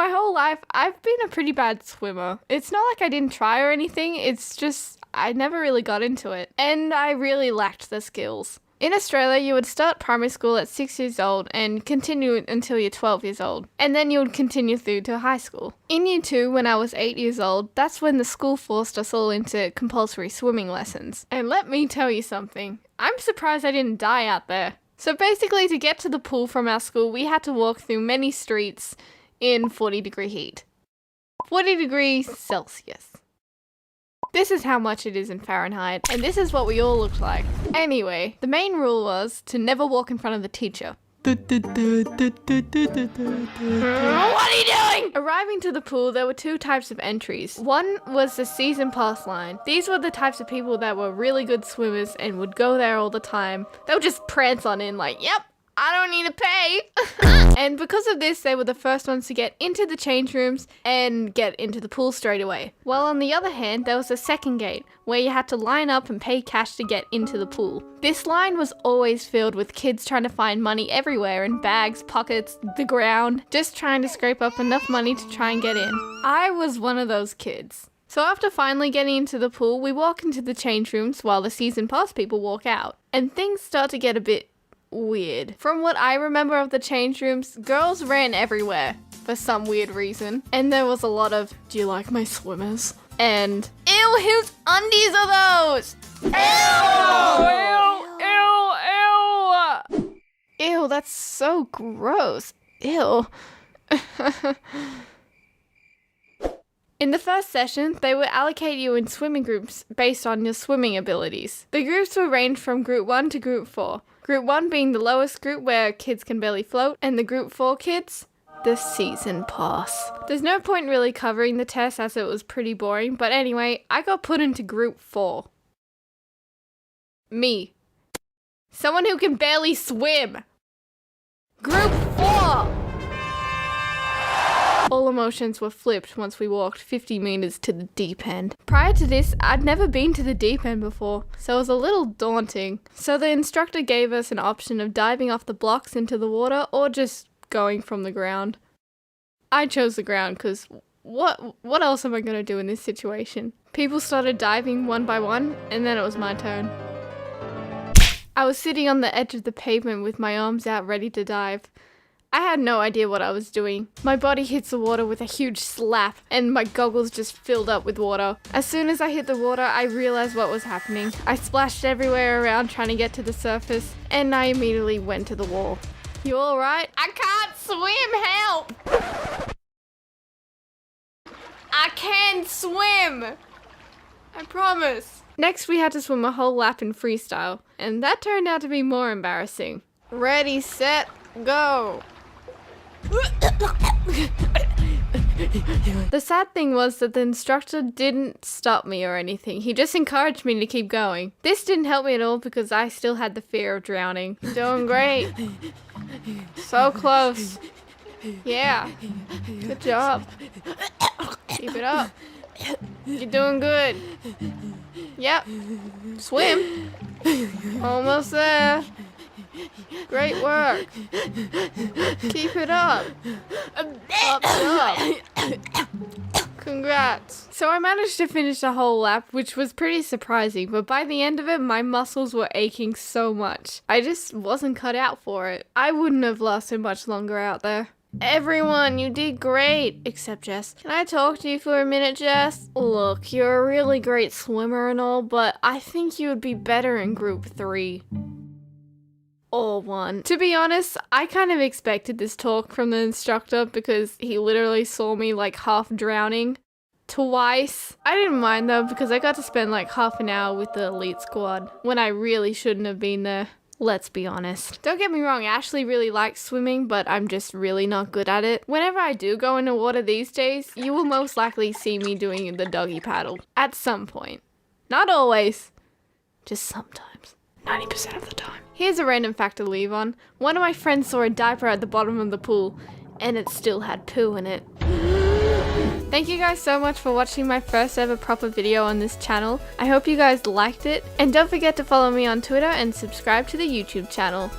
my whole life, I've been a pretty bad swimmer. It's not like I didn't try or anything, it's just I never really got into it. And I really lacked the skills. In Australia, you would start primary school at 6 years old and continue until you're 12 years old. And then you would continue through to high school. In year 2, when I was 8 years old, that's when the school forced us all into compulsory swimming lessons. And let me tell you something, I'm surprised I didn't die out there. So basically, to get to the pool from our school, we had to walk through many streets in 40-degree heat. 40 degrees Celsius. This is how much it is in Fahrenheit, and this is what we all looked like. Anyway, the main rule was to never walk in front of the teacher. What are you doing? Arriving to the pool, there were 2 types of entries. One was the season pass line. These were the types of people that were really good swimmers and would go there all the time. They would just prance on in like, yep, I don't need to pay. And because of this, they were the first ones to get into the change rooms and get into the pool straight away. While on the other hand, there was a second gate where you had to line up and pay cash to get into the pool. This line was always filled with kids trying to find money everywhere in bags, pockets, the ground, just trying to scrape up enough money to try and get in. I was one of those kids. So after finally getting into the pool, we walk into the change rooms while the season pass people walk out. And things start to get a bit weird. From what I remember of the change rooms, girls ran everywhere for some weird reason. And there was a lot of, do you like my swimmers? And, ew, whose undies are those? Ew! Ew! Ew! Ew! Ew, that's so gross. Ew. In the first session, they would allocate you in swimming groups based on your swimming abilities. The groups would range from Group 1 to Group 4. Group 1 being the lowest group where kids can barely float, and the Group 4 kids, the season pass. There's no point really covering the test as it was pretty boring, but anyway, I got put into Group 4. Me. Someone who can barely swim. Group 4! All emotions were flipped once we walked 50 meters to the deep end. Prior to this, I'd never been to the deep end before, so it was a little daunting. So the instructor gave us an option of diving off the blocks into the water or just going from the ground. I chose the ground because what else am I going to do in this situation? People started diving one by one, and then it was my turn. I was sitting on the edge of the pavement with my arms out ready to dive. I had no idea what I was doing. My body hits the water with a huge slap and my goggles just filled up with water. As soon as I hit the water, I realized what was happening. I splashed everywhere around trying to get to the surface and I immediately went to the wall. You all right? I can't swim, help! I can swim! I promise. Next, we had to swim a whole lap in freestyle, and that turned out to be more embarrassing. Ready, set, go! The sad thing was that the instructor didn't stop me or anything. He just encouraged me to keep going. This didn't help me at all because I still had the fear of drowning. Doing great. So close. Yeah. Good job. Keep it up. You're doing good. Yep. Swim. Almost there. Great work. Keep it up. Up. Congrats. So I managed to finish the whole lap, which was pretty surprising, but by the end of it, my muscles were aching so much. I just wasn't cut out for it. I wouldn't have lasted much longer out there. Everyone, you did great, except Jess. Can I talk to you for a minute, Jess? Look, you're a really great swimmer and all, but I think you would be better in Group 3. Or 1. To be honest, I kind of expected this talk from the instructor because he literally saw me like half drowning twice. I didn't mind though because I got to spend like half an hour with the elite squad when I really shouldn't have been there. Let's be honest. Don't get me wrong, Ashley really likes swimming, but I'm just really not good at it. Whenever I do go into water these days, you will most likely see me doing the doggy paddle. At some point. Not always. Just sometimes. 90% of the time. Here's a random fact to leave on. One of my friends saw a diaper at the bottom of the pool, and it still had poo in it. Thank you guys so much for watching my first ever proper video on this channel. I hope you guys liked it, and don't forget to follow me on Twitter and subscribe to the YouTube channel.